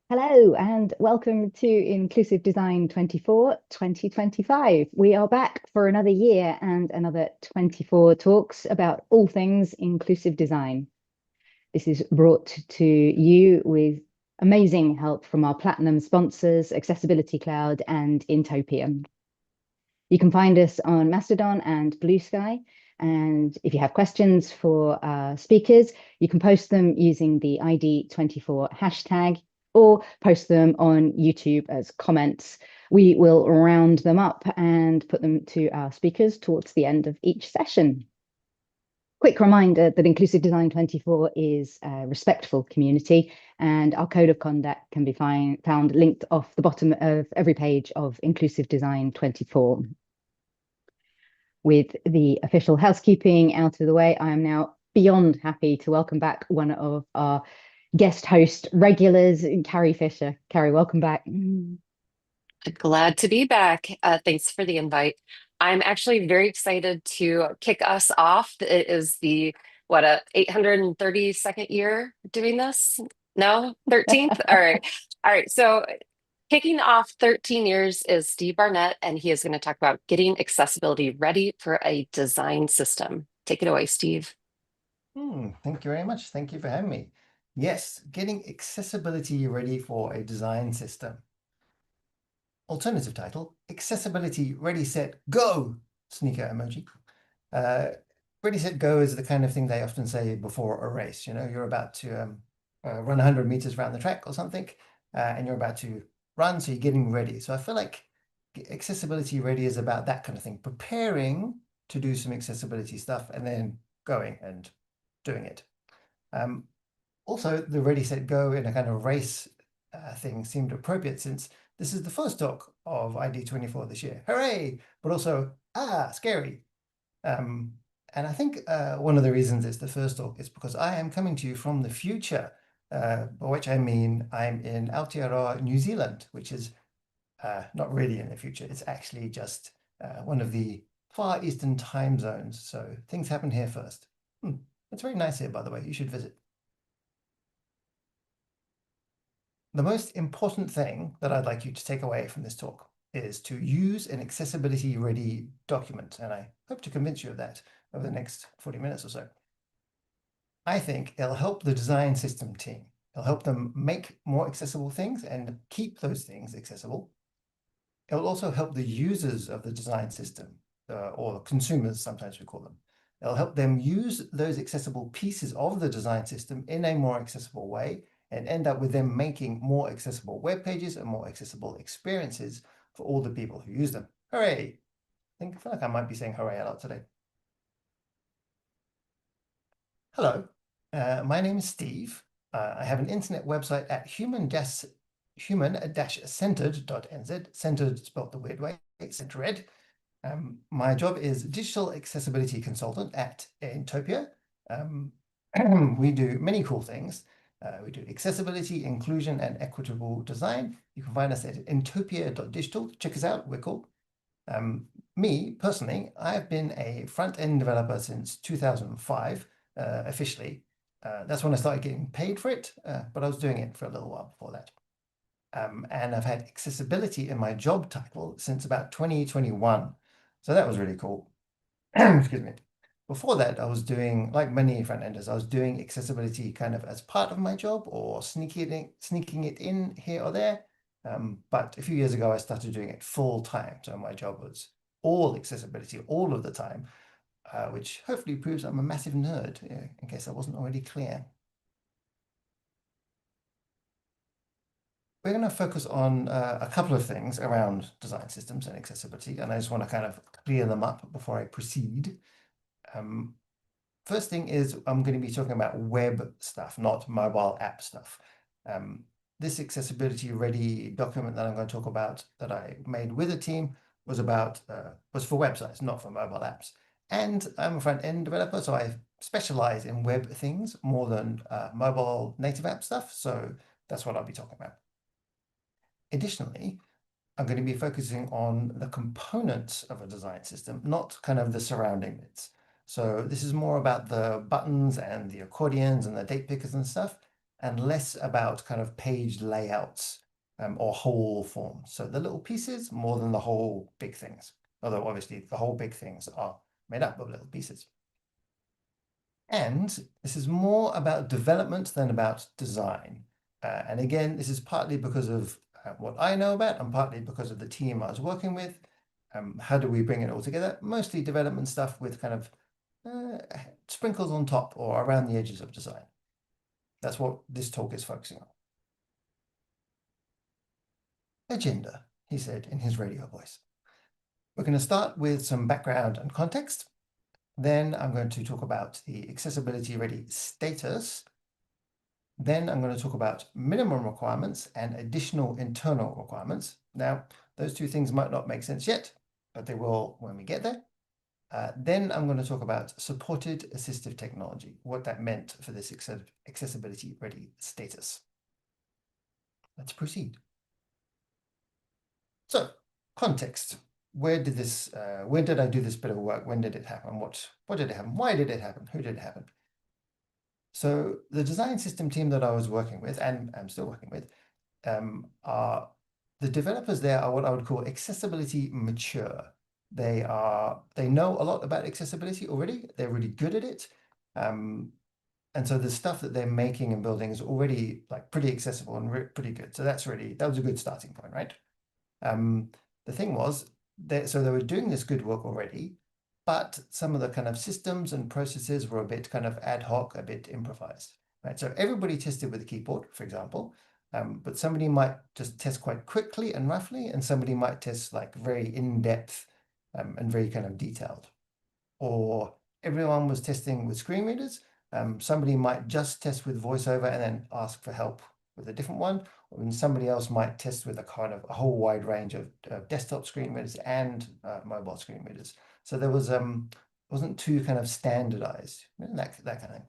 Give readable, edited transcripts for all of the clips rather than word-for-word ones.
Hello and welcome to Inclusive Design 24 2025. We are back for another year and another 24 talks about all things inclusive design. This is brought to you with amazing help from our platinum sponsors, Accessibility Cloud and Intopia. You can find us on Mastodon and Blue Sky. And if you have questions for our speakers, you can post them using the ID24 hashtag or post them on YouTube as comments. We will round them up and put them to our speakers towards the end of each session. Quick reminder that Inclusive Design 24 is a respectful community, and our code of conduct can be found linked off the bottom of every page of Inclusive Design 24. With the official housekeeping out of the way, I am now beyond happy to welcome back one of our guest host regulars, Carrie Fisher. Carrie, welcome back. Glad to be back. Thanks for the invite. I'm actually very excited to kick us off. It is the what a 832nd year doing this? No, 13th? All right. All right. So kicking off 13 years is Steve Barnett, and he is going to talk about getting accessibility ready for a design system. Take it away, Steve. Thank you very much. Thank you for having me. Yes, getting accessibility ready for a design system. Alternative title, Accessibility Ready, Set, Go! Sneaker emoji. Ready, set, go is the kind of thing they often say before a race. You know, you're about to run 100 meters around the track or something, and you're about to run, so you're getting ready. So I feel like accessibility ready is about that kind of thing, preparing to do some accessibility stuff and then going and doing it. Also, the ready, set, go in a kind of race thing seemed appropriate since this is the first talk of ID24 this year. Hooray! But also, scary. And I think one of the reasons it's the first talk is because I am coming to you from the future, by which I mean I'm in Aotearoa, New Zealand, which is not really in the future. It's actually just one of the far eastern time zones. So things happen here first. It's very nice here, by the way. You should visit. The most important thing that I'd like you to take away from this talk is to use an accessibility ready document. And I hope to convince you of that over the next 40 minutes or so. I think it'll help the design system team. It'll help them make more accessible things and keep those things accessible. It will also help the users of the design system, or consumers, sometimes we call them. It'll help them use those accessible pieces of the design system in a more accessible way and end up with them making more accessible web pages and more accessible experiences for all the people who use them. Hooray! I feel like I might be saying hooray a lot today. Hello, my name is Steve. I have an internet website at human-centered.nz, centered spelled the weird way, centered. My job is digital accessibility consultant at Intopia. We do many cool things. We do accessibility, inclusion, and equitable design. You can find us at intopia.digital. Check us out, we're cool. Me, personally, I've been a front-end developer since 2005, officially. That's when I started getting paid for it, but I was doing it for a little while before that. And I've had accessibility in my job title since about 2021. So that was really cool. Excuse me. Before that, I was doing, like many front-enders, I was doing accessibility kind of as part of my job or sneaking it in here or there. But a few years ago, I started doing it full time. So my job was all accessibility all of the time, which hopefully proves I'm a massive nerd, in case I wasn't already clear. We're going to focus on a couple of things around design systems and accessibility, and I just want to kind of clear them up before I proceed. First thing is I'm going to be talking about web stuff, not mobile app stuff. This accessibility ready document that I'm going to talk about that I made with a team was for websites, not for mobile apps. And I'm a front-end developer, so I specialize in web things more than mobile native app stuff. So that's what I'll be talking about. Additionally, I'm going to be focusing on the components of a design system, not kind of the surrounding bits. So this is more about the buttons and the accordions and the date pickers and stuff. and less about kind of page layouts or whole forms. So the little pieces more than the whole big things, although obviously the whole big things are made up of little pieces. And this is more about development than about design. And again, this is partly because of what I know about and partly because of the team I was working with. How do we bring it all together? Mostly development stuff with kind of sprinkles on top or around the edges of design. That's what this talk is focusing on. Agenda, he said in his radio voice. We're going to start with some background and context. Then I'm going to talk about the accessibility ready status. Then I'm going to talk about minimum requirements and additional internal requirements. Now, those two things might not make sense yet, but they will when we get there. Then I'm going to talk about supported assistive technology, what that meant for this accessibility ready status. Let's proceed. So, context. Where did I do this bit of work? When did it happen? What did it happen? Why did it happen? Who did it happen? So the design system team that I was working with, and I'm still working with, are the developers there are what I would call accessibility mature. They know a lot about accessibility already. They're really good at it. And so the stuff that they're making and building is already like pretty accessible and pretty good. So that was a good starting point, right? The thing was that so they were doing this good work already, but some of the kind of systems and processes were a bit kind of ad hoc, a bit improvised, right? So everybody tested with a keyboard, for example, but somebody might just test quite quickly and roughly, and somebody might test like very in-depth and very kind of detailed. Or everyone was testing with screen readers. Somebody might just test with VoiceOver and then ask for help with a different one, and somebody else might test with a kind of a whole wide range of desktop screen readers and mobile screen readers. So there was wasn't too kind of standardized, that kind of thing.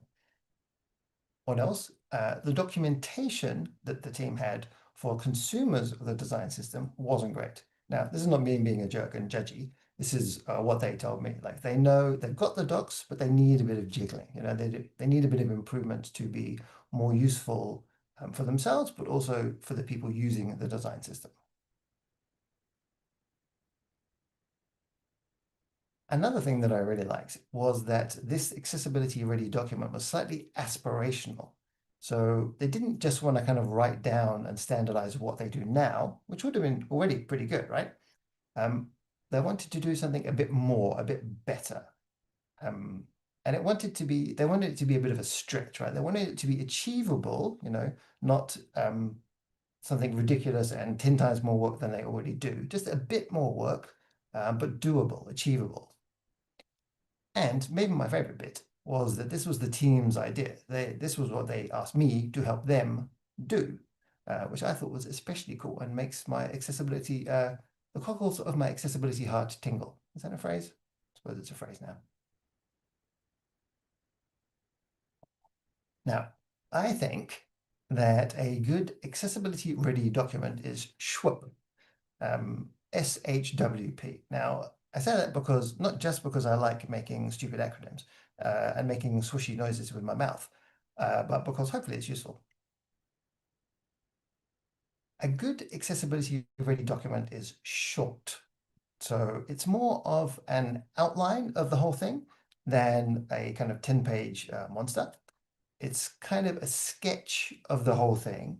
What else? The documentation that the team had for consumers of the design system wasn't great. Now, this is not me being a jerk and judgy. This is what they told me. Like they know they've got the docs, but they need a bit of jiggling. They need a bit of improvement to be more useful for themselves, but also for the people using the design system. Another thing that I really liked was that this accessibility ready document was slightly aspirational. So they didn't just want to kind of write down and standardize what they do now, which would have been already pretty good, right? They wanted to do something a bit more, a bit better. And they wanted it to be a bit of a stretch, right? They wanted it to be achievable, not something ridiculous and 10 times more work than they already do. Just a bit more work, but doable, achievable. And maybe my favorite bit was that this was the team's idea. This was what they asked me to help them do, which I thought was especially cool and makes my accessibility, the cockles of my accessibility heart tingle. Is that a phrase? I suppose it's a phrase now. Now, I think that a good accessibility ready document is SHWP, SHWP. Now, I say that because not just because I like making stupid acronyms and making swishy noises with my mouth, but because hopefully it's useful. A good accessibility ready document is short. So it's more of an outline of the whole thing than a kind of 10-page monster. It's kind of a sketch of the whole thing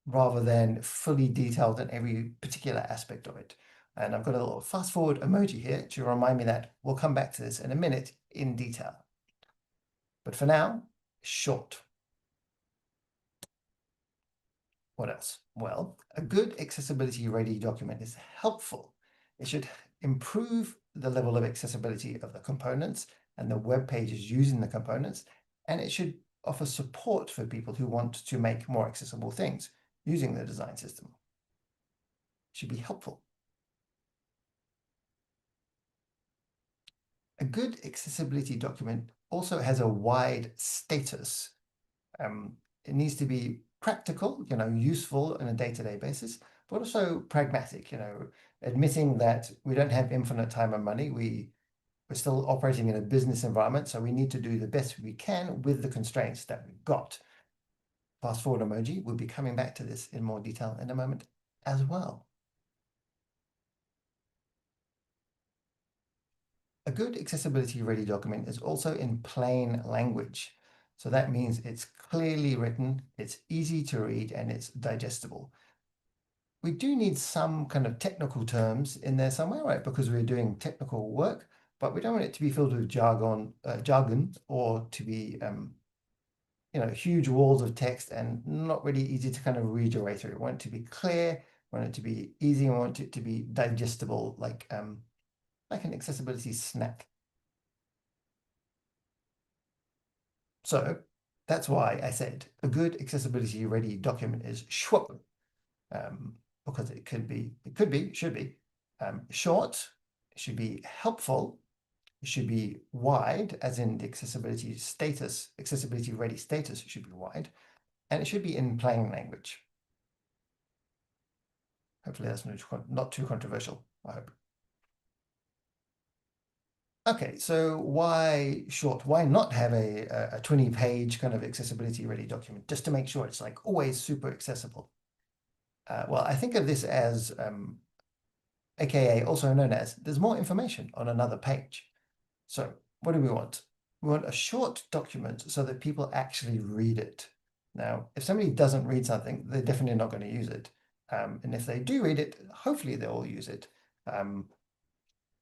rather than fully detailed in every particular aspect of it. And I've got a little fast forward emoji here to remind me that we'll come back to this in a minute in detail. But for now, short. What else? Well, a good accessibility ready document is helpful. It should improve the level of accessibility of the components and the web pages using the components, and it should offer support for people who want to make more accessible things using the design system. It should be helpful. A good accessibility document also has a wide status. It needs to be practical, useful on a day-to-day basis, but also pragmatic, admitting that we don't have infinite time and money. We're still operating in a business environment, so we need to do the best we can with the constraints that we've got. fast forward emoji. We'll be coming back to this in more detail in a moment as well. A good accessibility ready document is also in plain language. So that means it's clearly written, it's easy to read, and it's digestible. We do need some kind of technical terms in there somewhere, right? Because we're doing technical work, but we don't want it to be filled with jargon or to be, huge walls of text and not really easy to kind of read your way through. We want it to be clear, we want it to be easy, and we want it to be digestible, like an accessibility snack. So that's why I said a good accessibility ready document is short, because it should be short, it should be helpful, it should be wide, as in the accessibility ready status should be wide, and it should be in plain language. Hopefully that's not too controversial, I hope. Okay, so why short? Why not have a 20-page kind of accessibility ready document just to make sure it's like always super accessible? Well, I think of this as, AKA also known as, there's more information on another page. So what do we want? We want a short document so that people actually read it. Now, if somebody doesn't read something, they're definitely not going to use it. And if they do read it, hopefully they'll use it.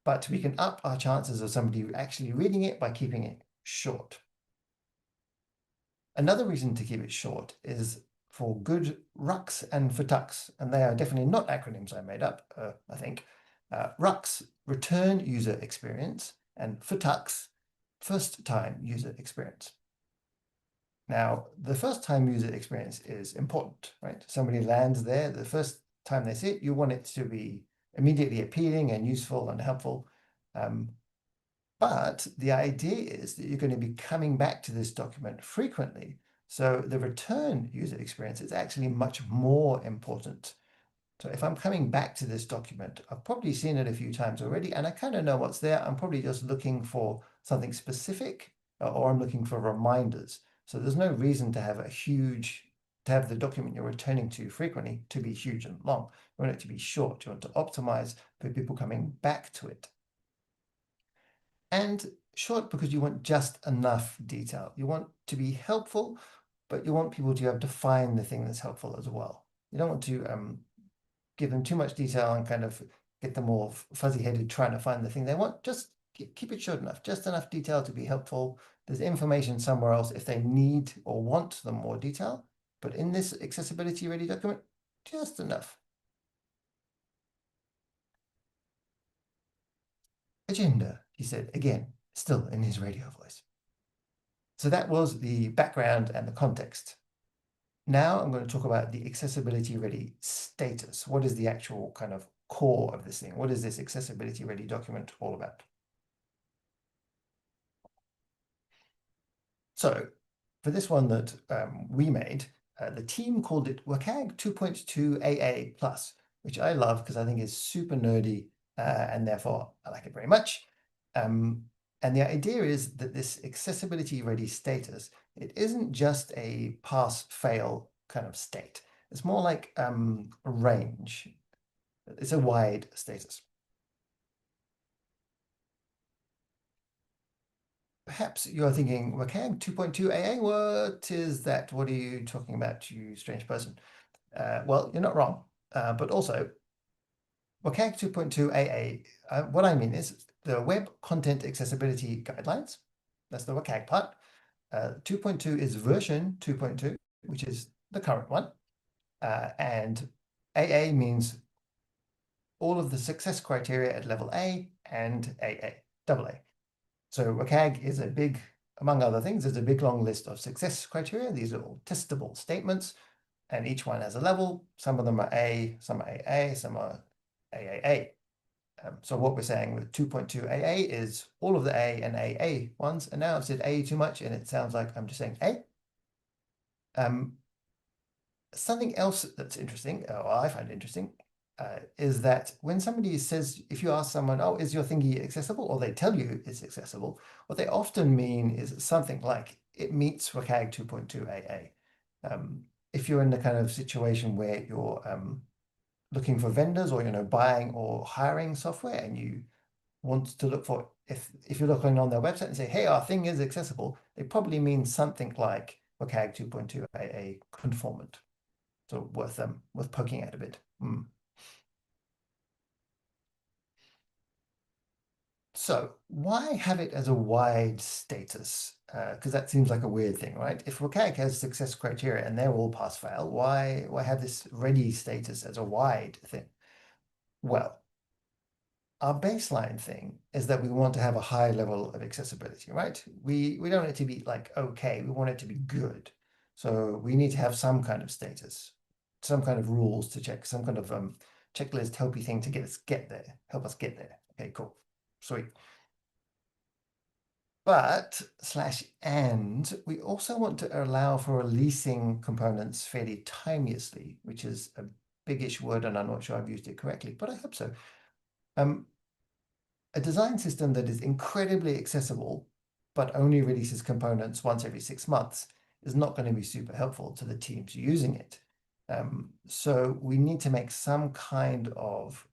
But we can up our chances of somebody actually reading it by keeping it short. Another reason to keep it short is for good RUCs and for TUCs, and they are definitely not acronyms I made up, I think. RUCs, return user experience, and for TUCs, first time user experience. Now, the first time user experience is important, right? Somebody lands there, the first time they see it, you want it to be immediately appealing and useful and helpful. But the idea is that you're going to be coming back to this document frequently. So the return user experience is actually much more important. So if I'm coming back to this document, I've probably seen it a few times already, and I kind of know what's there. I'm probably just looking for something specific, or I'm looking for reminders. So there's no reason to have the document you're returning to frequently to be huge and long. You want it to be short. You want to optimize for people coming back to it. And short because you want just enough detail. You want to be helpful, but you want people to have to find the thing that's helpful as well. You don't want to give them too much detail and kind of get them all fuzzy-headed trying to find the thing they want. Just keep it short enough, just enough detail to be helpful. There's information somewhere else if they need or want some more detail. But in this accessibility ready document, just enough. Agenda, he said again, still in his radio voice. So that was the background and the context. Now I'm going to talk about the accessibility ready status. What is the actual kind of core of this thing? What is this accessibility ready document all about? So for this one that we made, the team called it WCAG 2.2 AA+, which I love because I think is super nerdy, and therefore I like it very much. And the idea is that this accessibility ready status, it isn't just a pass-fail kind of state. It's more like a range. It's a wide status. Perhaps you're thinking, WCAG 2.2 AA, what is that? What are you talking about, you strange person? Well, you're not wrong, but also WCAG 2.2 AA, what I mean is the Web Content Accessibility Guidelines. That's the WCAG part. 2.2 is version 2.2, which is the current one. And AA means all of the success criteria at level A and AA. So WCAG is a big, among other things, there's a big long list of success criteria. These are all testable statements, and each one has a level. Some of them are A, some are AA, some are AAA. So what we're saying with 2.2 AA is all of the A and AA ones, and now I've said A too much, and it sounds like I'm just saying A. Something else that's interesting, or I find interesting, is that when somebody says, if you ask someone, oh, is your thingy accessible? Or they tell you it's accessible, what they often mean is something like, it meets WCAG 2.2 AA. If you're in the kind of situation where you're looking for vendors or buying or hiring software, and you want to look for, if you're looking on their website and say, hey, our thing is accessible, they probably mean something like WCAG 2.2 a conformant. So worth poking at a bit. So why have it as a wide status? Because that seems like a weird thing, right? If WCAG has success criteria and they're all pass fail, why have this ready status as a wide thing? Well, our baseline thing is that we want to have a high level of accessibility, right? We don't want it to be like okay, we want it to be good. So we need to have some kind of status, some kind of rules to check, some kind of checklist helpy thing to help us get there. Okay, cool, sweet. But /and we also want to allow for releasing components fairly timeously, which is a biggish word, and I'm not sure I've used it correctly, but I hope so. A design system that is incredibly accessible, but only releases components once every 6 months is not going to be super helpful to the teams using it. So we need to make some kind of,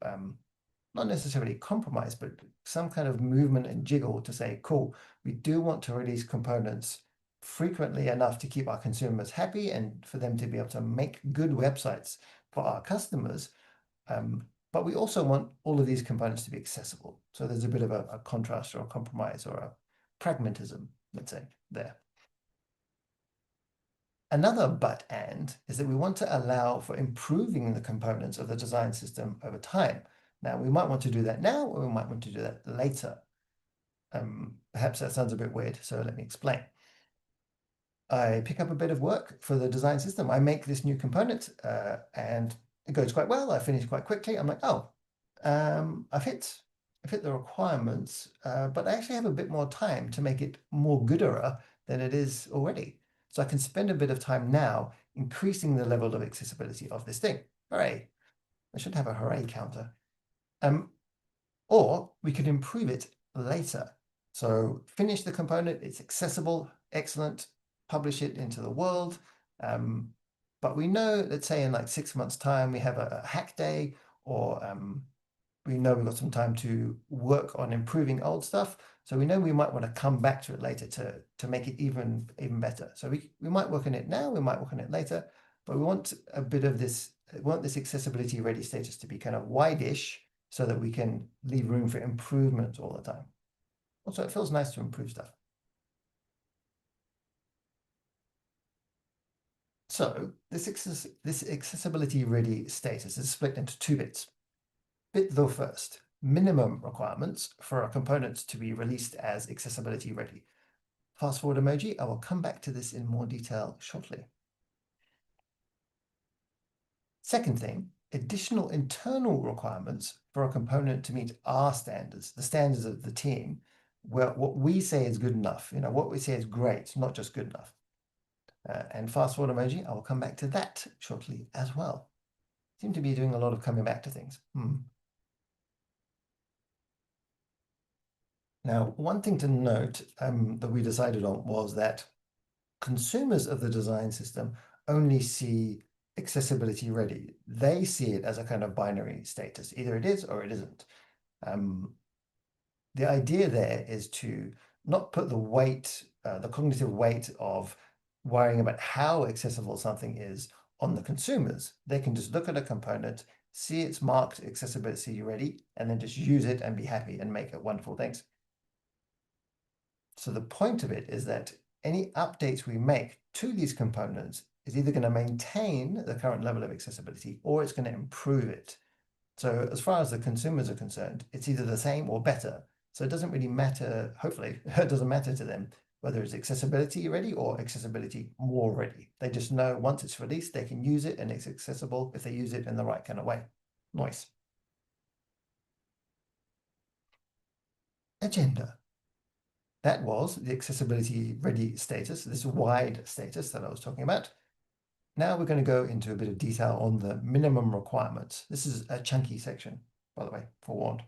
not necessarily compromise, but some kind of movement and jiggle to say, cool, we do want to release components frequently enough to keep our consumers happy and for them to be able to make good websites for our customers. But we also want all of these components to be accessible. So there's a bit of a contrast or a compromise or a pragmatism, let's say, there. Another but and is that we want to allow for improving the components of the design system over time. Now, we might want to do that now, or we might want to do that later. Perhaps that sounds a bit weird, so let me explain. I pick up a bit of work for the design system. I make this new component and it goes quite well. I finish quite quickly. I'm like, oh, I've hit the requirements, but I actually have a bit more time to make it more gooder than it is already. So I can spend a bit of time now increasing the level of accessibility of this thing. Hooray. I should have a hooray counter. Or we could improve it later. So finish the component, it's accessible, excellent, publish it into the world. But we know, let's say in like 6 months' time, we have a hack day, or we know we've got some time to work on improving old stuff. So we know we might want to come back to it later to make it even better. So we might work on it now, we might work on it later, but we want a bit of this, we want this accessibility ready status to be kind of wide-ish so that we can leave room for improvement all the time. Also, it feels nice to improve stuff. So this accessibility ready status is split into 2 bits. Bit though first, minimum requirements for our components to be released as accessibility ready. Fast forward emoji, I will come back to this in more detail shortly. Second thing, additional internal requirements for a component to meet our standards, the standards of the team, where what we say is good enough, what we say is great, not just good enough. And fast forward emoji, I will come back to that shortly as well. Seem to be doing a lot of coming back to things. Now, one thing to note that we decided on was that consumers of the design system only see accessibility ready. They see it as a kind of binary status. Either it is or it isn't. The idea there is to not put the weight, the cognitive weight of worrying about how accessible something is on the consumers. They can just look at a component, see it's marked accessibility ready, and then just use it and be happy and make it wonderful things. So the point of it is that any updates we make to these components is either going to maintain the current level of accessibility or it's going to improve it. So as far as the consumers are concerned, it's either the same or better. So it doesn't really matter, hopefully, it doesn't matter to them whether it's accessibility ready or accessibility more ready. They just know once it's released, they can use it and it's accessible if they use it in the right kind of way. Nice. Agenda. That was the accessibility ready status, this wide status that I was talking about. Now we're going to go into a bit of detail on the minimum requirements. This is a chunky section, by the way, forewarned.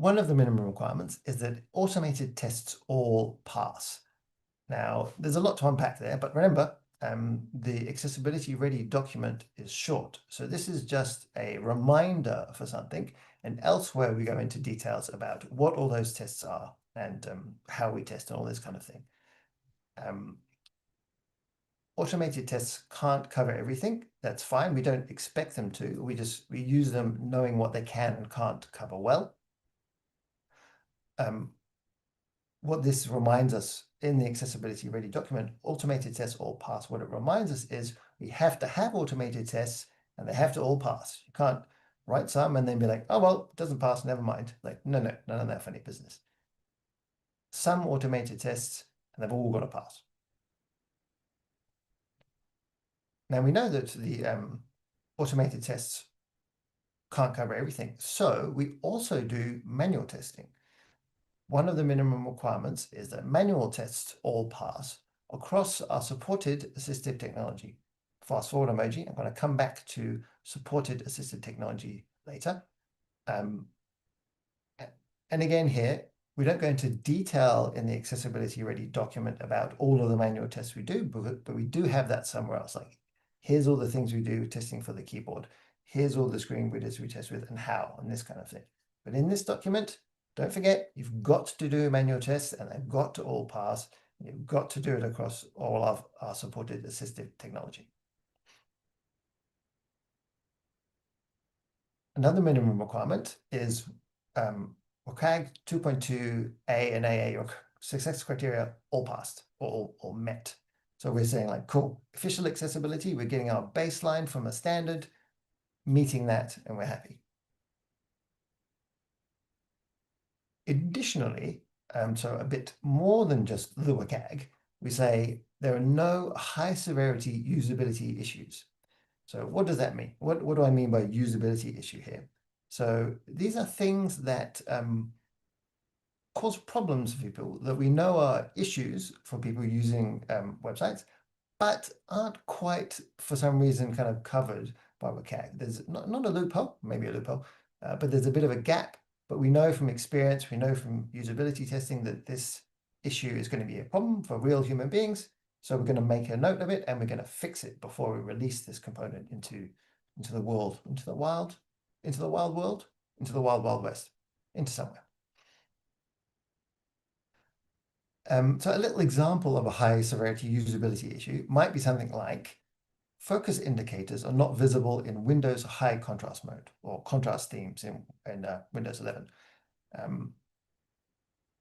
one of the minimum requirements is that automated tests all pass. Now, there's a lot to unpack there, but remember, the accessibility ready document is short. So this is just a reminder for something, and elsewhere we go into details about what all those tests are and how we test and all this kind of thing. Automated tests can't cover everything. That's fine. We don't expect them to. We use them knowing what they can and can't cover well. What this reminds us in the accessibility ready document, automated tests all pass. What it reminds us is we have to have automated tests and they have to all pass. You can't write some and then be like, oh, well, it doesn't pass, never mind. Like, no, none of that funny business. Some automated tests and they've all got to pass. Now we know that the automated tests can't cover everything. So we also do manual testing. One of the minimum requirements is that manual tests all pass across our supported assistive technology. Fast forward emoji, I'm going to come back to supported assistive technology later. And again here, we don't go into detail in the accessibility ready document about all of the manual tests we do, but we do have that somewhere else. Like, here's all the things we do testing for the keyboard. Here's all the screen readers we test with and how, and this kind of thing. But in this document, don't forget, you've got to do manual tests and they've got to all pass. You've got to do it across all of our supported assistive technology. Another minimum requirement is WCAG 2.2A and AA success criteria all passed or all met. So we're saying like, cool, official accessibility, we're getting our baseline from a standard, meeting that, and we're happy. Additionally, so a bit more than just the WCAG, we say there are no high severity usability issues. So what does that mean? What do I mean by usability issue here? So these are things that cause problems for people that we know are issues for people using websites, but aren't quite, for some reason, kind of covered by WCAG. There's not a loophole, maybe a loophole, but there's a bit of a gap. But we know from experience, we know from usability testing that this issue is going to be a problem for real human beings. So we're going to make a note of it and we're going to fix it before we release this component into the world, into the wild world, into the wild, wild west, into somewhere. So a little example of a high severity usability issue might be something like focus indicators are not visible in Windows high contrast mode or contrast themes in Windows 11.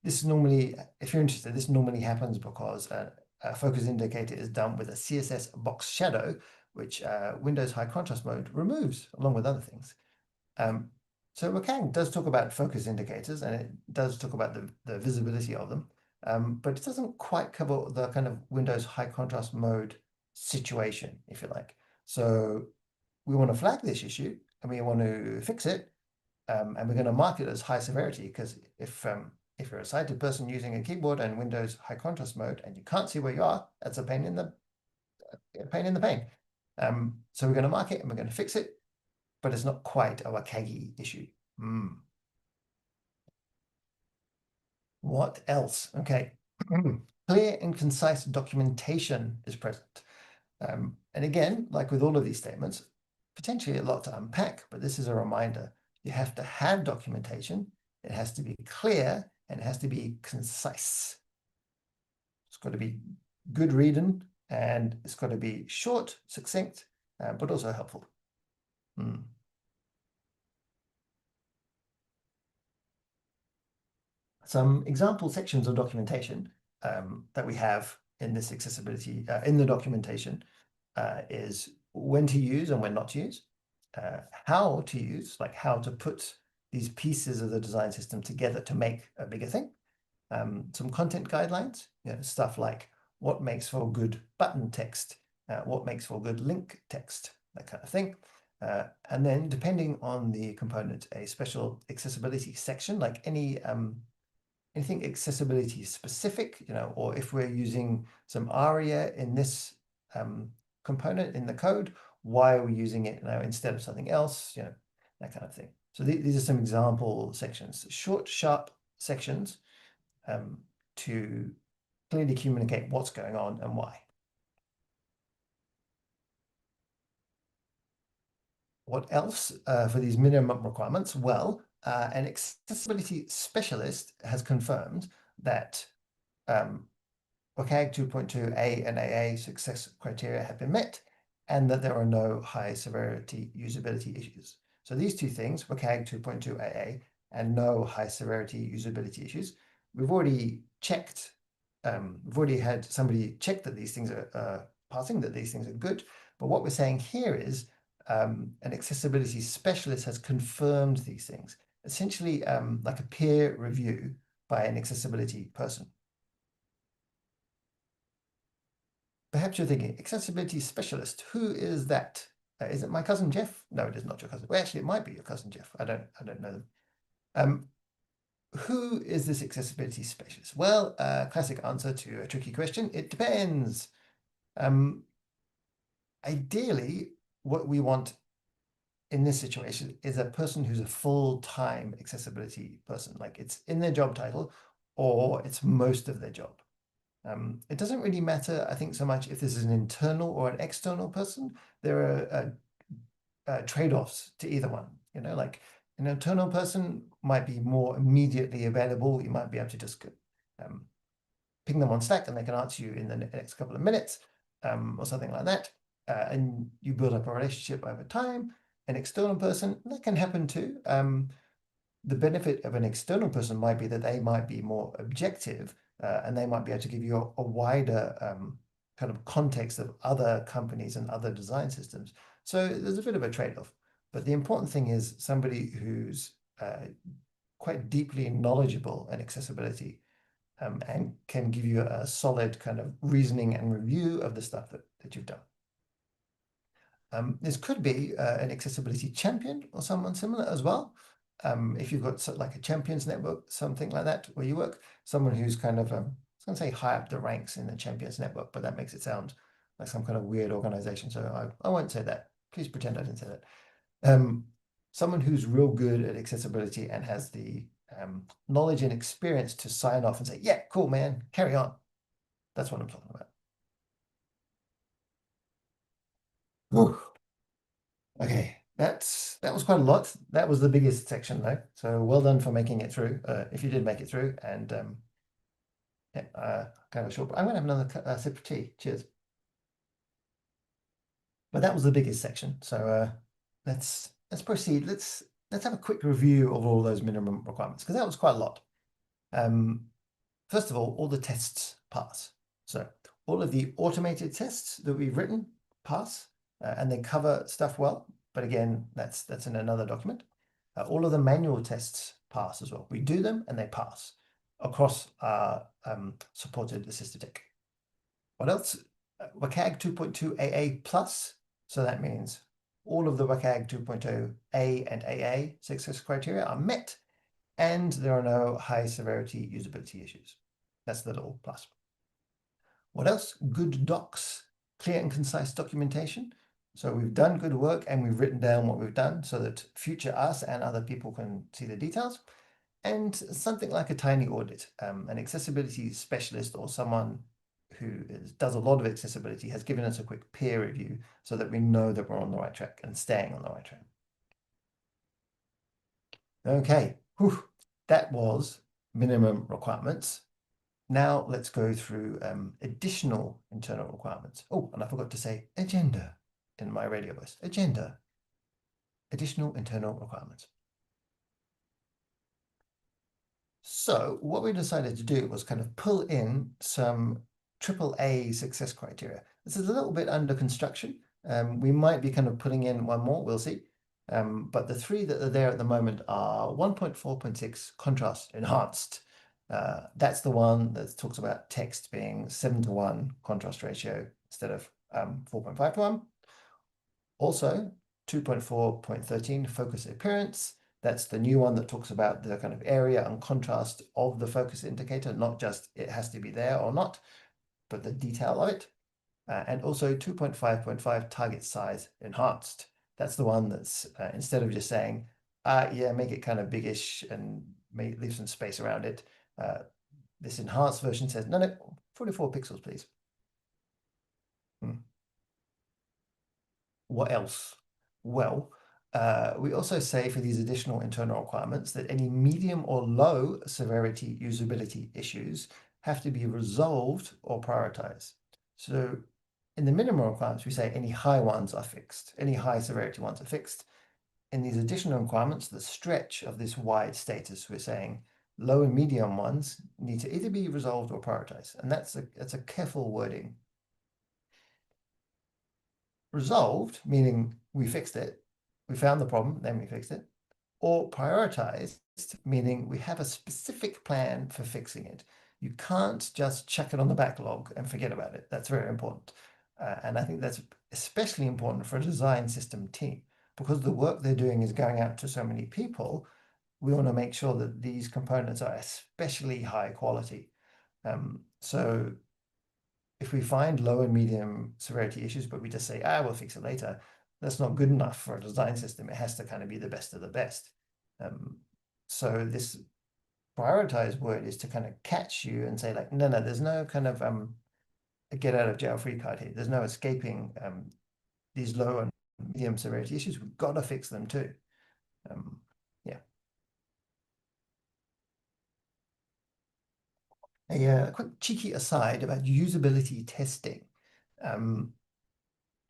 This normally, if you're interested, this normally happens because a focus indicator is done with a CSS box shadow, which Windows high contrast mode removes along with other things. So WCAG does talk about focus indicators and it does talk about the visibility of them. But it doesn't quite cover the kind of Windows high contrast mode situation, if you like. So we want to flag this issue and we want to fix it, and we're going to mark it as high severity because if you're a sighted person using a keyboard and Windows high contrast mode and you can't see where you are, that's a pain in the pain. So we're going to mark it and we're going to fix it, but it's not quite a WCAG issue. What else? Okay, clear and concise documentation is present. And again, like with all of these statements, potentially a lot to unpack, but this is a reminder. You have to have documentation. It has to be clear and it has to be concise. It's got to be good reading and it's got to be short, succinct, but also helpful. Some example sections of documentation that we have in this accessibility, in the documentation, is when to use and when not to use, how to use, like how to put these pieces of the design system together to make a bigger thing, some content guidelines, stuff like what makes for good button text, what makes for good link text, that kind of thing. And then depending on the component, a special accessibility section, like anything accessibility specific, or if we're using some ARIA in this component in the code, why are we using it now instead of something else, that kind of thing. So these are some example sections, short, sharp sections to clearly communicate what's going on and why. What else for these minimum requirements? Well, an accessibility specialist has confirmed that WCAG 2.2a and AA success criteria have been met and that there are no high severity usability issues. So these two things, WCAG 2.2a and no high severity usability issues, we've already checked, we've already had somebody check that these things are passing, that these things are good. But what we're saying here is an accessibility specialist has confirmed these things, essentially like a peer review by an accessibility person. Perhaps you're thinking, accessibility specialist, who is that? Is it my cousin Jeff? No, it is not your cousin. Well, actually, it might be your cousin Jeff. I don't know them. Who is this accessibility specialist? Well, classic answer to a tricky question. It depends. Ideally, what we want in this situation is a person who's a full-time accessibility person, like it's in their job title or it's most of their job. It doesn't really matter, I think, so much if this is an internal or an external person. There are trade-offs to either one. You know, like an internal person might be more immediately available. You might be able to just ping them on Slack and they can answer you in the next couple of minutes or something like that. And you build up a relationship over time. An external person, that can happen too. The benefit of an external person might be that they might be more objective and they might be able to give you a wider kind of context of other companies and other design systems. So there's a bit of a trade-off. But the important thing is somebody who's quite deeply knowledgeable in accessibility and can give you a solid kind of reasoning and review of the stuff that you've done. This could be an accessibility champion or someone similar as well. If you've got like a champions network, something like that, where you work, someone who's kind of, I was going to say high up the ranks in the champions network, but that makes it sound like some kind of weird organization. So I won't say that. Please pretend I didn't say that. Someone who's real good at accessibility and has the knowledge and experience to sign off and say, yeah, cool, man, carry on. That's what I'm talking about. Whew. Okay, that was quite a lot. That was the biggest section though. So well done for making it through. If you did make it through, and yeah, kind of a short. I'm going to have another sip of tea. Cheers. But that was the biggest section. So let's proceed. Let's have a quick review of all those minimum requirements because that was quite a lot. First of all the tests pass. So all of the automated tests that we've written pass. And they cover stuff well, but again, that's in another document. All of the manual tests pass as well. We do them and they pass across our supported assistive tech. What else? WCAG 2.2 AA plus. So that means all of the WCAG 2.0 A and AA success criteria are met, and there are no high severity usability issues. That's the little plus. What else? Good docs, clear and concise documentation. So we've done good work and we've written down what we've done so that future us and other people can see the details. And something like a tiny audit, an accessibility specialist or someone who does a lot of accessibility has given us a quick peer review so that we know that we're on the right track and staying on the right track. Okay, whew. That was minimum requirements. Now let's go through additional internal requirements. Oh, and I forgot to say agenda in my radio voice. Agenda. Additional internal requirements. So what we decided to do was kind of pull in some AAA success criteria. This is a little bit under construction. We might be kind of putting in one more, we'll see. But the three that are there at the moment are 1.4.6 contrast enhanced. That's the one that talks about text being 7:1 contrast ratio instead of 4.5:1. Also, 2.4.13 focus appearance. That's the new one that talks about the kind of area and contrast of the focus indicator, not just it has to be there or not, but the detail of it. And also 2.5.5 target size enhanced. That's the one that's instead of just saying Yeah, make it kind of biggish and leave some space around it. This enhanced version says, no, 44 pixels, please. What else? Well, we also say for these additional internal requirements that any medium or low severity usability issues have to be resolved or prioritized. So in the minimum requirements, we say any high ones are fixed, any high severity ones are fixed. In these additional requirements, the stretch of this wide status, we're saying low and medium ones need to either be resolved or prioritized. And that's a careful wording. Resolved, meaning we fixed it, we found the problem, then we fixed it, or prioritized, meaning we have a specific plan for fixing it. You can't just chuck it on the backlog and forget about it. That's very important. And I think that's especially important for a design system team, because the work they're doing is going out to so many people. We want to make sure that these components are especially high quality. So if we find low and medium severity issues, but we just say, we'll fix it later, that's not good enough for a design system. It has to kind of be the best of the best. So this prioritized word is to kind of catch you and say like, no, there's no kind of a get out of jail free card here. There's no escaping these low and medium severity issues. We've got to fix them too. Yeah. A quick cheeky aside about usability testing.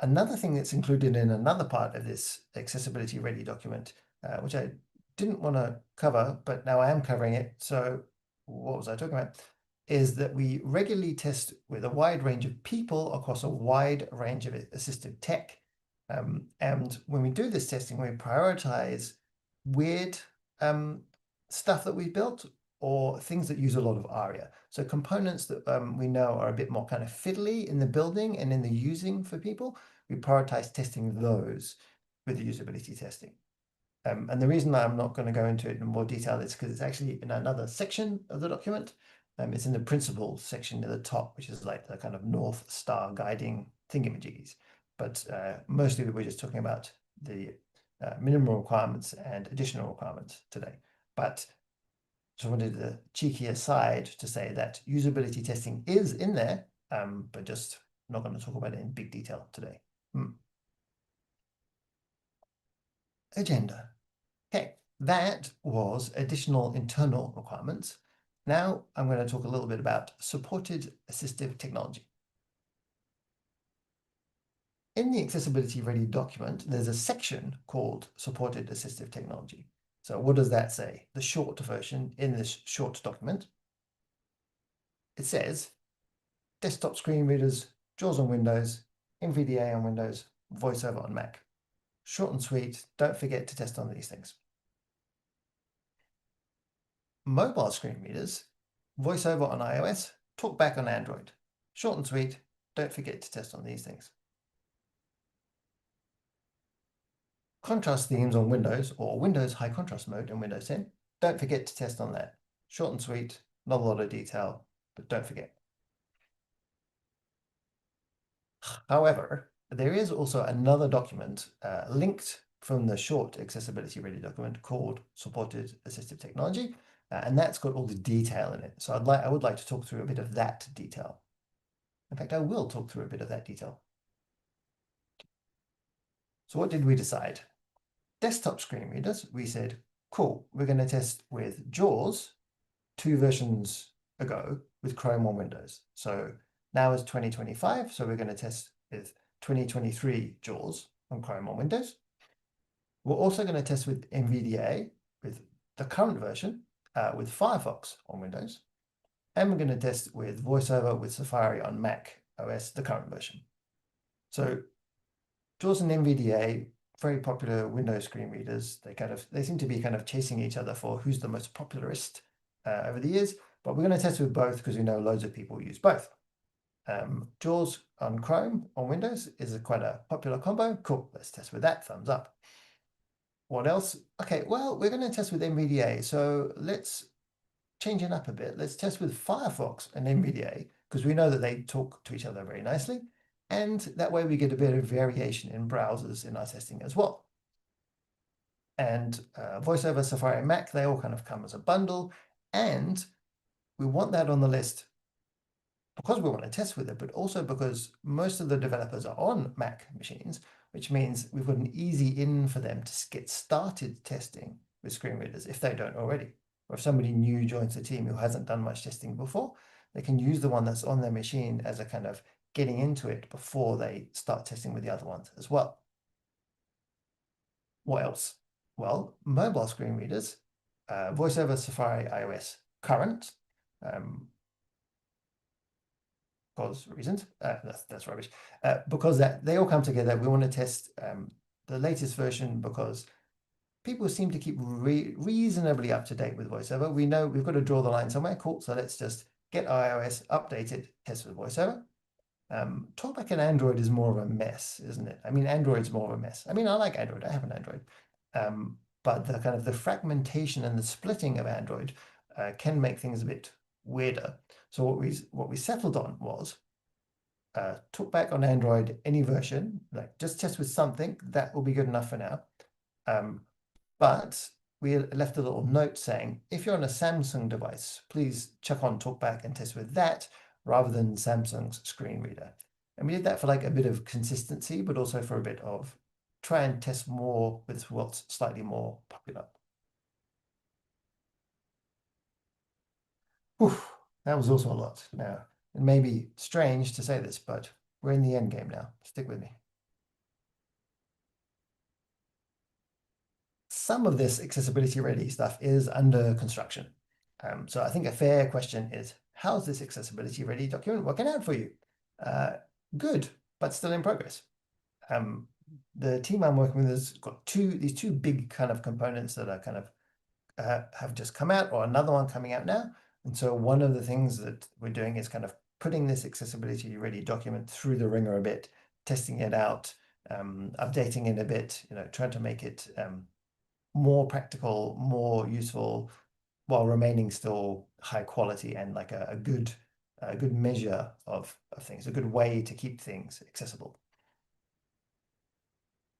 Another thing that's included in another part of this accessibility ready document, which I didn't want to cover, but now I am covering it. So what was I talking about? Is that we regularly test with a wide range of people across a wide range of assistive tech. And when we do this testing, we prioritize weird stuff that we've built or things that use a lot of ARIA. So components that we know are a bit more kind of fiddly in the building and in the using for people, we prioritize testing those with the usability testing. And the reason I'm not going to go into it in more detail is because it's actually in another section of the document. It's in the principles section at the top, which is like the kind of North Star guiding thingamajiggies. But mostly we're just talking about the minimum requirements and additional requirements today. But just wanted a cheeky aside to say that usability testing is in there, but just not going to talk about it in big detail today. Agenda. Okay, that was additional internal requirements. Now I'm going to talk a little bit about supported assistive technology. In the accessibility ready document, there's a section called supported assistive technology. So what does that say? The short version in this short document, it says desktop screen readers, JAWS on Windows, NVDA on Windows, VoiceOver on Mac. Short and sweet, don't forget to test on these things. Mobile screen readers, VoiceOver on iOS, TalkBack on Android. Short and sweet, don't forget to test on these things. Contrast themes on Windows or Windows high contrast mode in Windows 10, don't forget to test on that. Short and sweet, not a lot of detail, but don't forget. However, there is also another document linked from the short accessibility ready document called supported assistive technology, and that's got all the detail in it. So I would like to talk through a bit of that detail. In fact, I will talk through a bit of that detail. So what did we decide? Desktop screen readers, we said, cool, we're going to test with JAWS 2 versions ago with Chrome on Windows. So now is 2025, so we're going to test with 2023 JAWS on Chrome on Windows. We're also going to test with NVDA with the current version with Firefox on Windows. And we're going to test with VoiceOver with Safari on Mac OS, the current version. So JAWS and NVDA, very popular Windows screen readers. They seem to be kind of chasing each other for who's the most popularist over the years. But we're going to test with both because we know loads of people use both. JAWS on Chrome on Windows is quite a popular combo. Cool, let's test with that, thumbs up. What else? Okay, well, we're going to test with NVDA. So let's change it up a bit. Let's test with Firefox and NVDA because we know that they talk to each other very nicely. And that way we get a bit of variation in browsers in our testing as well. and VoiceOver, Safari, and Mac, they all kind of come as a bundle. And we want that on the list because we want to test with it, but also because most of the developers are on Mac machines, which means we've got an easy in for them to get started testing with screen readers if they don't already. Or if somebody new joins the team who hasn't done much testing before, they can use the one that's on their machine as a kind of getting into it before they start testing with the other ones as well. What else? Well, mobile screen readers, VoiceOver, Safari, iOS, current, because reasons, that's rubbish, because they all come together. We want to test the latest version because people seem to keep reasonably up to date with VoiceOver. We know we've got to draw the line somewhere. Cool. So let's just get iOS updated, test with VoiceOver. Talkback and Android is more of a mess, isn't it? I mean, Android's more of a mess. I mean, I like Android. I have an Android. But the kind of the fragmentation and the splitting of Android can make things a bit weirder. So what we settled on was Talkback on Android, any version, like just test with something, that will be good enough for now. But we left a little note saying, if you're on a Samsung device, please chuck on Talkback and test with that rather than Samsung's screen reader. And we did that for like a bit of consistency, but also for a bit of try and test more with what's slightly more popular. Whew, that was also a lot. Now, it may be strange to say this, but we're in the end game now. Stick with me. Some of this accessibility ready stuff is under construction. So I think a fair question is, how's this accessibility ready document working out for you? Good, but still in progress. The team I'm working with has got these two big kind of components that are kind of have just come out, or another one coming out now. And so one of the things that we're doing is kind of putting this accessibility ready document through the ringer a bit, testing it out, updating it a bit, trying to make it more practical, more useful, while remaining still high quality and like a good measure of things, a good way to keep things accessible.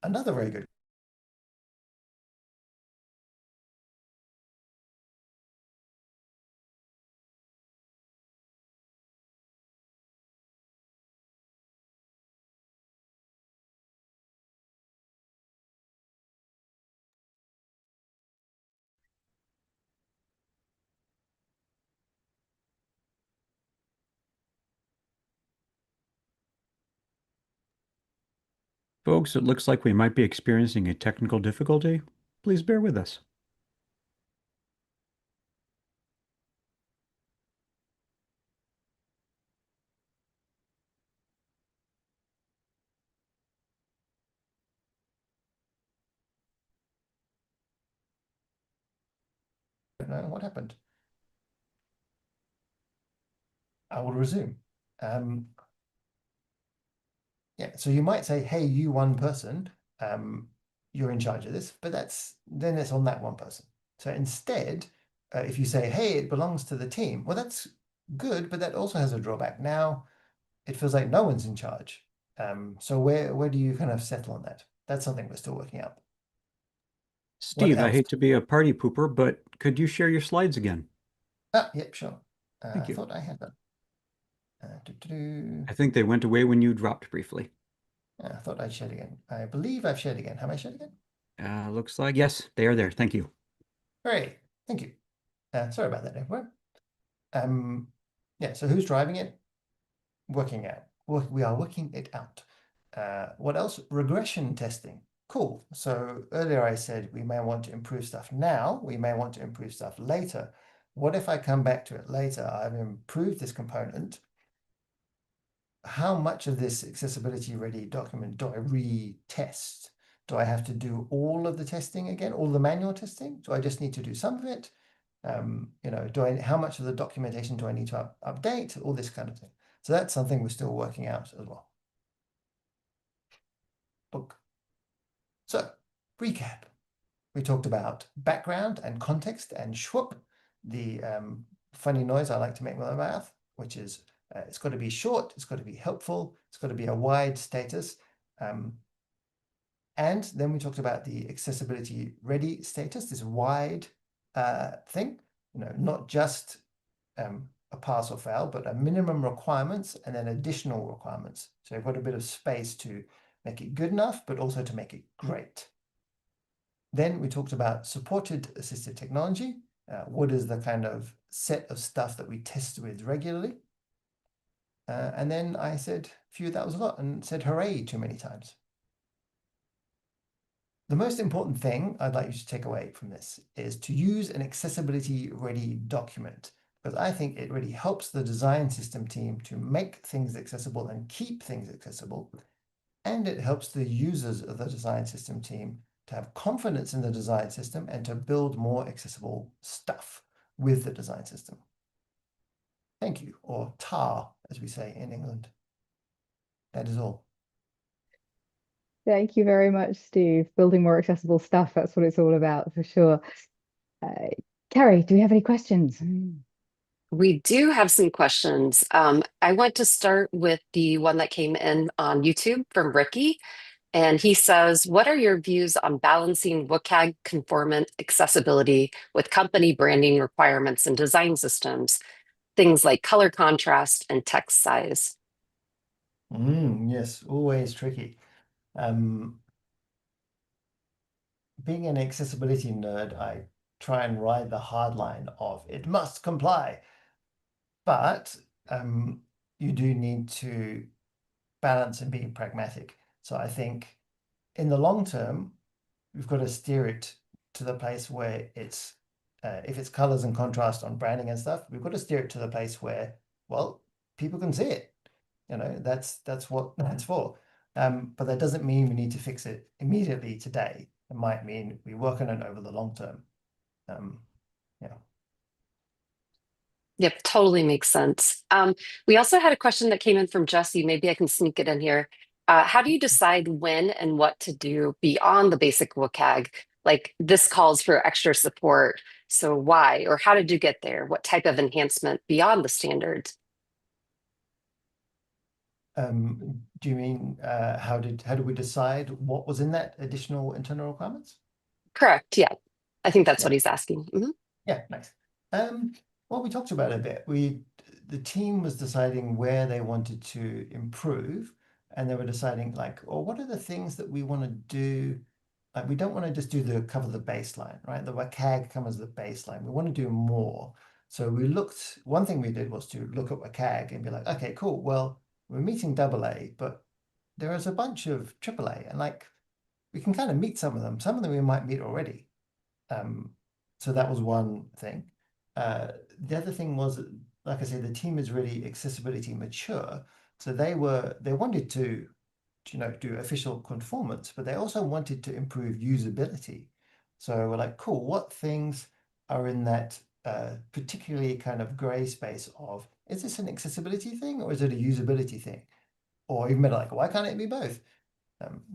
Another very good Folks, it looks like we might be experiencing a technical difficulty. Please bear with us. I don't know what happened. I will resume. Yeah, so you might say, hey, you one person, you're in charge of this, but then it's on that one person. So instead, if you say, hey, it belongs to the team, well, that's good, but that also has a drawback. Now it feels like no one's in charge. So where do you kind of settle on that? That's something we're still working out. Steve, I hate to be a party pooper, but could you share your slides again? Yep, sure. Thank you. I thought I had them. I think they went away when you dropped briefly. I thought I'd shared again. I believe I've shared again. Have I shared again? Looks like, yes, they are there. Thank you. Great. Thank you. Sorry about that, everyone. Yeah, so who's driving it? Working out. We are working it out. What else? Regression testing. Cool. So earlier I said we may want to improve stuff now. We may want to improve stuff later. What if I come back to it later? I've improved this component. How much of this accessibility ready document do I retest? Do I have to do all of the testing again, all the manual testing? Do I just need to do some of it? How much of the documentation do I need to update? All this kind of thing. So that's something we're still working out as well. Book. So, recap. We talked about background and context and schwupp, the funny noise I like to make with my mouth, which is it's got to be short, it's got to be helpful, it's got to be a wide status. And then we talked about the accessibility ready status, this wide thing, not just a pass or fail, but a minimum requirements and then additional requirements. So you've got a bit of space to make it good enough, but also to make it great. Then we talked about supported assistive technology. What is the kind of set of stuff that we test with regularly? And then I said, phew, that was a lot, and said hooray too many times. The most important thing I'd like you to take away from this is to use an accessibility ready document, because I think it really helps the design system team to make things accessible and keep things accessible. And it helps the users of the design system team to have confidence in the design system and to build more accessible stuff with the design system. Thank you, or tar, as we say in England. That is all. Thank you very much, Steve. Building more accessible stuff, that's what it's all about for sure. Carrie, do we have any questions? We do have some questions. I want to start with the one that came in on YouTube from Ricky. And he says, what are your views on balancing WCAG conformant accessibility with company branding requirements and design systems, things like color contrast and text size? Yes, always tricky. Being an accessibility nerd, I try and ride the hard line of it must comply. But you do need to balance and be pragmatic. So I think in the long term, we've got to steer it to the place where it's, if it's colors and contrast on branding and stuff, we've got to steer it to the place where, well, people can see it. That's what that's for. But that doesn't mean we need to fix it immediately today. It might mean we work on it over the long term. Yeah. Yep, totally makes sense. We also had a question that came in from Jesse. Maybe I can sneak it in here. How do you decide when and what to do beyond the basic WCAG? Like this calls for extra support. So why, or how did you get there? What type of enhancement beyond the standards? Do you mean how did we decide what was in that additional internal requirements? Correct. Yeah. I think that's Yeah. what he's asking. Mhm. Yeah, nice. Well, we talked about it a bit. The team was deciding where they wanted to improve, and they were deciding like, oh, what are the things that we want to do? Like, we don't want to just cover the baseline, right? The WCAG covers the baseline. We want to do more. So one thing we did was to look at WCAG and be like, okay, cool. Well, we're meeting AA, but there is a bunch of AAA, and like we can kind of meet some of them. Some of them we might meet already. So that was one thing. The other thing was, like I said, the team is really accessibility mature. So they wanted to, do official conformance, but they also wanted to improve usability. So we're like, cool, what things are in that particularly kind of gray space of, is this an accessibility thing or is it a usability thing? Or even better, like, why can't it be both?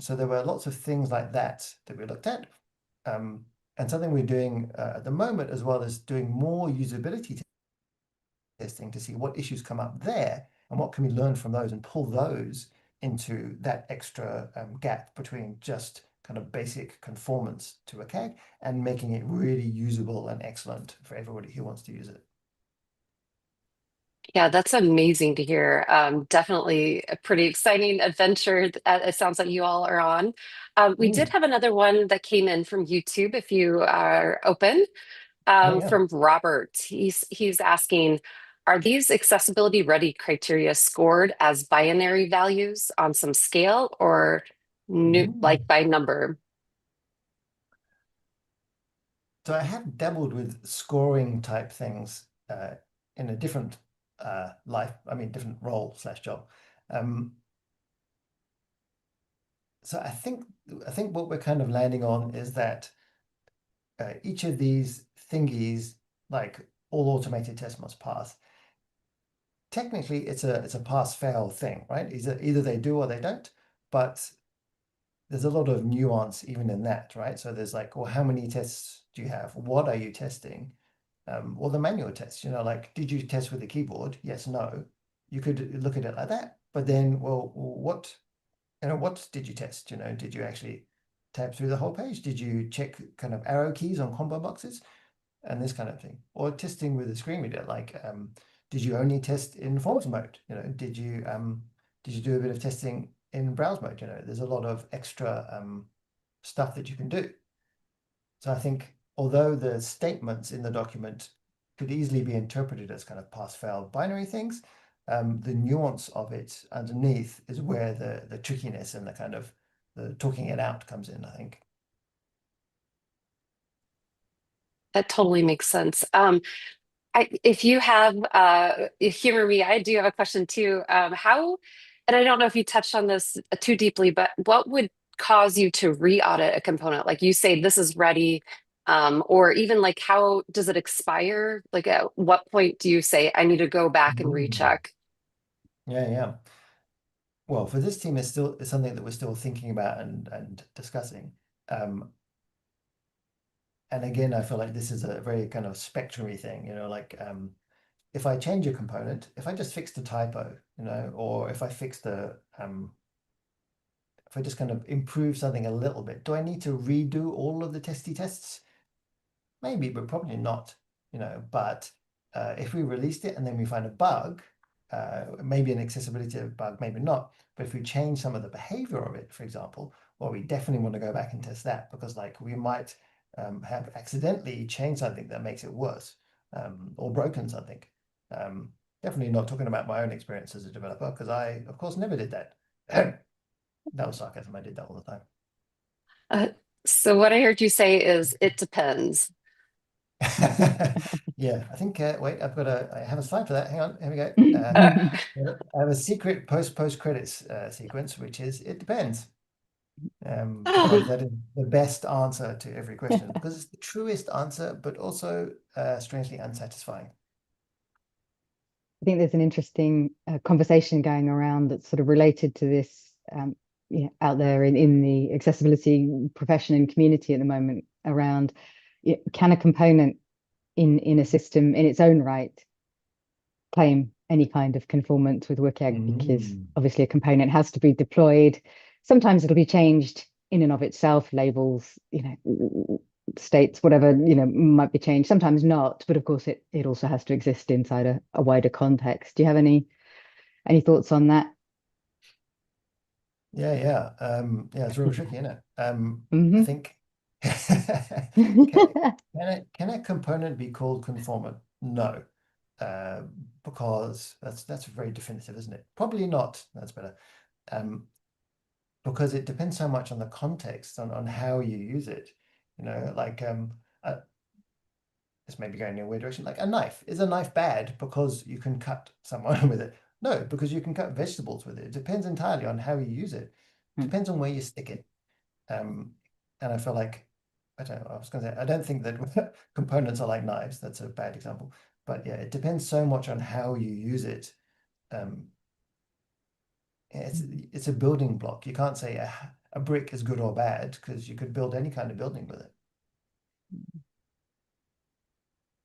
So there were lots of things like that we looked at. And something we're doing at the moment, as well as doing more usability testing to see what issues come up there and what can we learn from those and pull those into that extra gap between just kind of basic conformance to a CAG and making it really usable and excellent for everybody who wants to use it. Yeah, that's amazing to hear. Definitely a pretty exciting adventure. It sounds like you all are on. We did have another one that came in from YouTube, if you are open, Yeah. from Robert. He's asking, are these accessibility ready criteria scored as binary values on some scale or like by number? So I have dabbled with scoring type things in a different different role / job. So I think what we're kind of landing on is that each of these thingies, like all automated tests must pass. Technically, it's a pass-fail thing, right? Either they do or they don't, but there's a lot of nuance even in that, right? So there's like, well, how many tests do you have? What are you testing? Or the manual tests, like, did you test with the keyboard? Yes, no. You could look at it like that, but then, well, what did you test? Did you actually tab through the whole page? Did you check kind of arrow keys on combo boxes and this kind of thing? Or testing with a screen reader, like did you only test in forms mode? You know, did you do a bit of testing in browse mode? You know, there's a lot of extra stuff that you can do. So I think although the statements in the document could easily be interpreted as kind of pass-fail binary things, the nuance of it underneath is where the trickiness and the kind of the talking it out comes in, I think. That totally makes sense. If you have, humor me, I do have a question too. How, and I don't know if you touched on this too deeply, but what would cause you to re-audit a component? Like you say, this is ready, or even like how does it expire? Like at what point do you say, I need to go back and recheck? Yeah. Well, for this team, it's something that we're still thinking about and discussing. And again, I feel like this is a very kind of spectrumy thing, you know, like if I change a component, if I just fix the typo, you know, or if I fix the if I just kind of improve something a little bit, do I need to redo all of the testy tests? Maybe, but probably not, you know. But if we released it and then we find a bug, maybe an accessibility bug, maybe not. But if we change some of the behavior of it, for example, well, we definitely want to go back and test that, because like we might have accidentally changed something that makes it worse, or broken something. Definitely not talking about my own experience as a developer, because I, of course, never did that. That was sarcasm. I did that all the time. Uh, so what I heard you say is it depends. Yeah, I think, wait, I have a slide for that. Hang on, here we go. Uh, I have a secret post credits sequence, which is, it depends. I Because that is the best answer to every question, because it's the truest answer, but also strangely unsatisfying. I think there's an interesting conversation going around that's sort of related to this out there in the accessibility profession and community at the moment around can a component in a system in its own right claim any kind of conformance with WCAG, because obviously a component has to be deployed. Sometimes it'll be changed in and of itself, labels, states, whatever, might be changed, sometimes not, but of course it also has to exist inside a wider context. Do you have any thoughts on that? Yeah, it's real tricky, isn't it? I Mhm. think can a component be called conformant? No, because that's very definitive, isn't it? Probably not. That's better. Because it depends so much on the context, on how you use it. You know, like this may be going in a weird direction. Like a knife, is a knife bad because you can cut someone with it? No, because you can cut vegetables with it. It depends entirely on how you use it. Depends on where you stick it. And I feel like, I don't know, I was going to say, I don't think that components are like knives. That's a bad example. But yeah, it depends so much on how you use it. It's a building block. You can't say a brick is good or bad, because you could build any kind of building with it.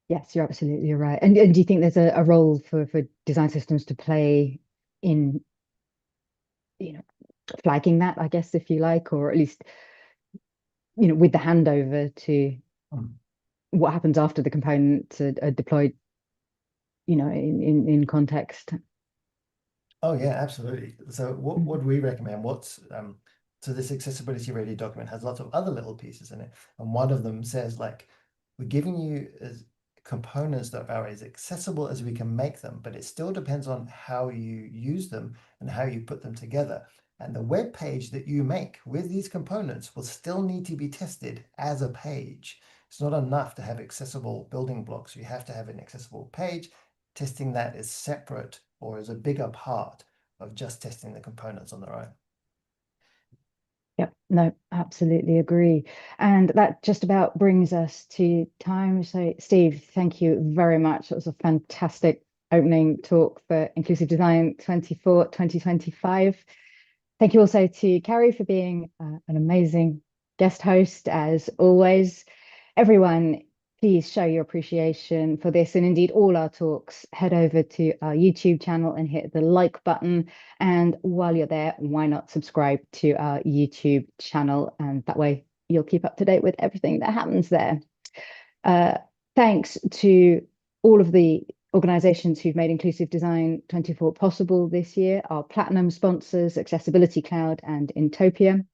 Yes, you're absolutely right. And do you think there's a role for design systems to play in, flagging that, I guess, if you like, or at least, with the handover to what happens after the components are deployed, in context? Oh yeah, absolutely. So what we recommend, so this accessibility ready document has lots of other little pieces in it, and one of them says, like, we're giving you components that are as accessible as we can make them, but it still depends on how you use them and how you put them together. And the web page that you make with these components will still need to be tested as a page. It's not enough to have accessible building blocks. You have to have an accessible page. Testing that is separate, or is a bigger part of just testing the components on their own. Yep, no, absolutely agree. And that just about brings us to time. So, Steve, thank you very much. It was a fantastic opening talk for Inclusive Design 2025. Thank you also to Carrie for being an amazing guest host, as always. Everyone, Please show your appreciation for this and indeed all our talks. Head over to our YouTube channel and hit the like button. And while you're there, why not subscribe to our YouTube channel? And that way you'll keep up to date with everything that happens there. Thanks to all of the organizations who've made Inclusive Design 24 possible this year, our platinum sponsors, Accessibility Cloud and Intopia,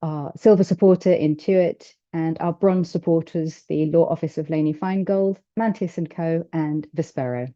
our silver supporter, Intuit, and our bronze supporters, the Law Office of Laney Feingold, Mantis & Co. and Vispero.